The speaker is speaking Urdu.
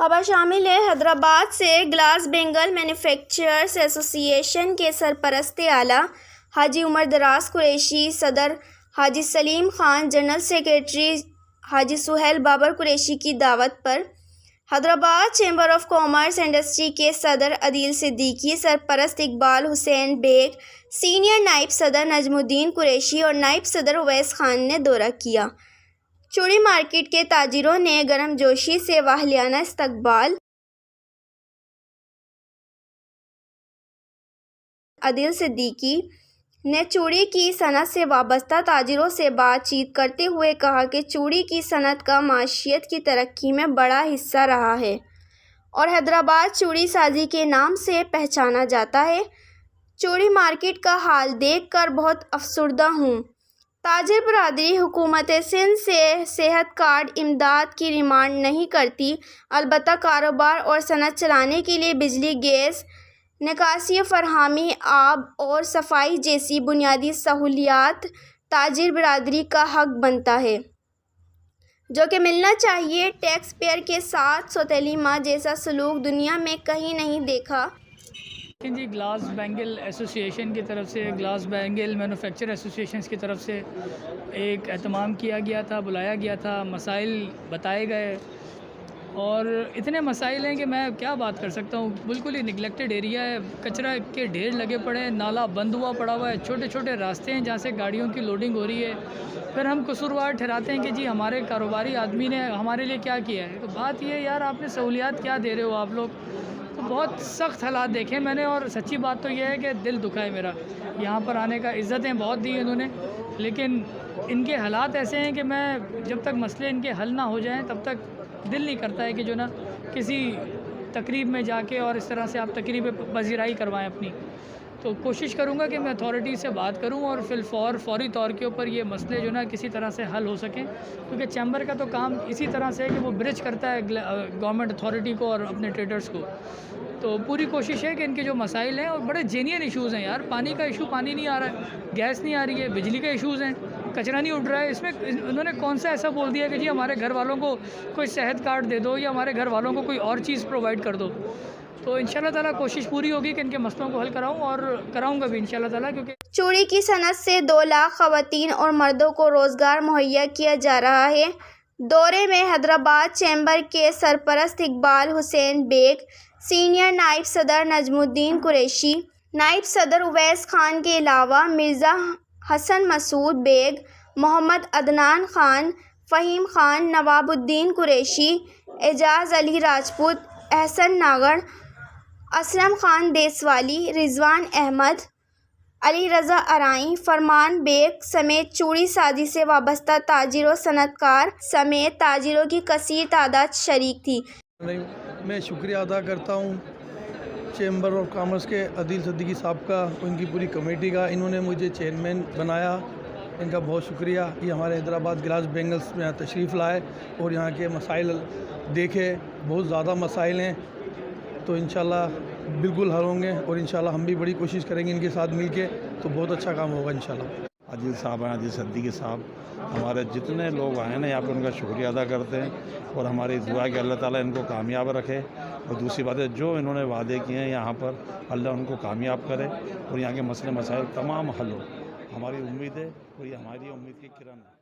خبر شامل ہے حیدرآباد سے گلاس بینگل مینوفیکچررز ایسوسی ایشن کے سرپرست اعلیٰ حاجی عمر دراز قریشی، صدر حاجی سلیم خان، جنرل سیکریٹری حاجی سہیل بابر قریشی کی دعوت پر Hyderabad chamber of commerce industry کے صدر عدیل صدیقی، سرپرست اقبال حسین بیگ، سینئر نائب صدر نجم الدین قریشی اور نائب صدر اویس خان نے دورہ کیا۔ چوڑی مارکیٹ کے تاجروں نے گرم جوشی سے واہلیانہ استقبال۔ عدیل صدیقی نے چوڑی کی صنعت سے وابستہ تاجروں سے بات چیت کرتے ہوئے کہا کہ چوڑی کی صنعت کا معیشت کی ترقی میں بڑا حصہ رہا ہے اور حیدرآباد چوڑی سازی کے نام سے پہچانا جاتا ہے۔ چوڑی مارکیٹ کا حال دیکھ کر بہت افسردہ ہوں۔ تاجر برادری حکومت سندھ سے صحت کارڈ امداد کی ڈیمانڈ نہیں کرتی، البتہ کاروبار اور صنعت چلانے کے لیے بجلی، گیس، نکاسی فراہمی، آب اور صفائی جیسی بنیادی سہولیات تاجر برادری کا حق بنتا ہے جو کہ ملنا چاہیے۔ ٹیکس پیئر کے ساتھ سوتیلی ماں جیسا سلوک دنیا میں کہیں نہیں دیکھا۔ جی، گلاس بینگل ایسوسی ایشن کی طرف سے، گلاس بینگل مینوفیکچر ایسوسی ایشنز کی طرف سے ایک اہتمام کیا گیا تھا، بلایا گیا تھا، مسائل بتائے گئے اور اتنے مسائل ہیں کہ میں کیا بات کر سکتا ہوں۔ بالکل ہی نگلیکٹڈ ایریا ہے، کچرا کے ڈھیر لگے پڑے ہیں، نالا بند ہوا پڑا ہوا ہے، چھوٹے چھوٹے راستے ہیں جہاں سے گاڑیوں کی لوڈنگ ہو رہی ہے۔ پھر ہم قصوروار ٹھہراتے ہیں کہ جی ہمارے کاروباری آدمی نے ہمارے لیے کیا کیا ہے۔ تو بات یہ ہے یار، آپ نے سہولیات کیا دے رہے ہو آپ لوگ؟ تو بہت سخت حالات دیکھے میں نے اور سچی بات تو یہ ہے کہ دل دکھا ہے میرا یہاں پر آنے کا۔ عزتیں بہت دی انہوں نے، لیکن ان کے حالات ایسے ہیں کہ میں جب تک مسئلے ان کے حل نہ ہو جائیں تب تک دل نہیں کرتا ہے کہ جو نا کسی تقریب میں جا کے اور اس طرح سے آپ تقریب پذیرائی کروائیں اپنی۔ تو کوشش کروں گا کہ میں اتھارٹی سے بات کروں اور فوری طور کے اوپر یہ مسئلے جو نا کسی طرح سے حل ہو سکیں، کیونکہ چیمبر کا تو کام اسی طرح سے ہے کہ وہ برج کرتا ہے گورنمنٹ اتھارٹی کو اور اپنے ٹریڈرز کو۔ تو پوری کوشش ہے کہ ان کے جو مسائل ہیں اور بڑے جینین ایشوز ہیں یار، پانی کا ایشو، پانی نہیں آ رہا ہے، گیس نہیں آ رہی ہے، بجلی کا ایشوز ہیں، کچرا نہیں اٹھ رہا ہے۔ اس میں انہوں نے کون سا ایسا بول دیا کہ جی ہمارے گھر والوں کو کوئی صحت کارڈ دے دو یا ہمارے گھر والوں کو کوئی اور چیز پرووائڈ کر دو۔ تو انشاءاللہ تعالیٰ کوشش پوری ہوگی کہ ان کے مسئلوں کو حل کراؤں اور کراؤں گا بھی انشاءاللہ تعالیٰ، کیونکہ چوڑی کی صنعت سے 2 لاکھ خواتین اور مردوں کو روزگار مہیا کیا جا رہا ہے۔ دورے میں حیدرآباد چیمبر کے سرپرست اقبال حسین بیگ، سینئر نائب صدر نجم الدین قریشی، نائب صدر اویس خان کے علاوہ مرزا حسن مسعود بیگ، محمد عدنان خان، فہیم خان، نواب الدین قریشی، اعجاز علی راجپوت، احسن ناگڑ، اسلم خان دیسوالی، رضوان احمد، علی رضا ارائیں، فرمان بیگ سمیت چوڑی سازی سے وابستہ تاجر و صنعت کار سمیت تاجروں کی کثیر تعداد شریک تھی۔ میں شکریہ ادا کرتا ہوں چیمبر آف کامرس کے عدیل صدیقی صاحب کا، ان کی پوری کمیٹی کا۔ انہوں نے مجھے چیئرمین بنایا، ان کا بہت شکریہ۔ یہ ہمارے حیدرآباد گلاس بینگلز میں تشریف لائے اور یہاں کے مسائل دیکھے، بہت زیادہ مسائل ہیں، تو انشاءاللہ بالکل حل ہوں گے اور انشاءاللہ ہم بھی بڑی کوشش کریں گے ان کے ساتھ مل کے، تو بہت اچھا کام ہوگا انشاءاللہ۔ عدیل صاحب ہیں، عدیل صدیقی صاحب، ہمارے جتنے لوگ آئے ہیں یہاں پہ ان کا شکریہ ادا کرتے ہیں اور ہماری دعا ہے کہ اللہ تعالیٰ ان کو کامیاب رکھے، اور دوسری بات ہے جو انہوں نے وعدے کیے ہیں یہاں پر اللہ ان کو کامیاب کرے اور یہاں کے مسئلے مسائل تمام حل ہو۔ ہماری امید ہے اور یہ ہماری امید کی کرن ہے۔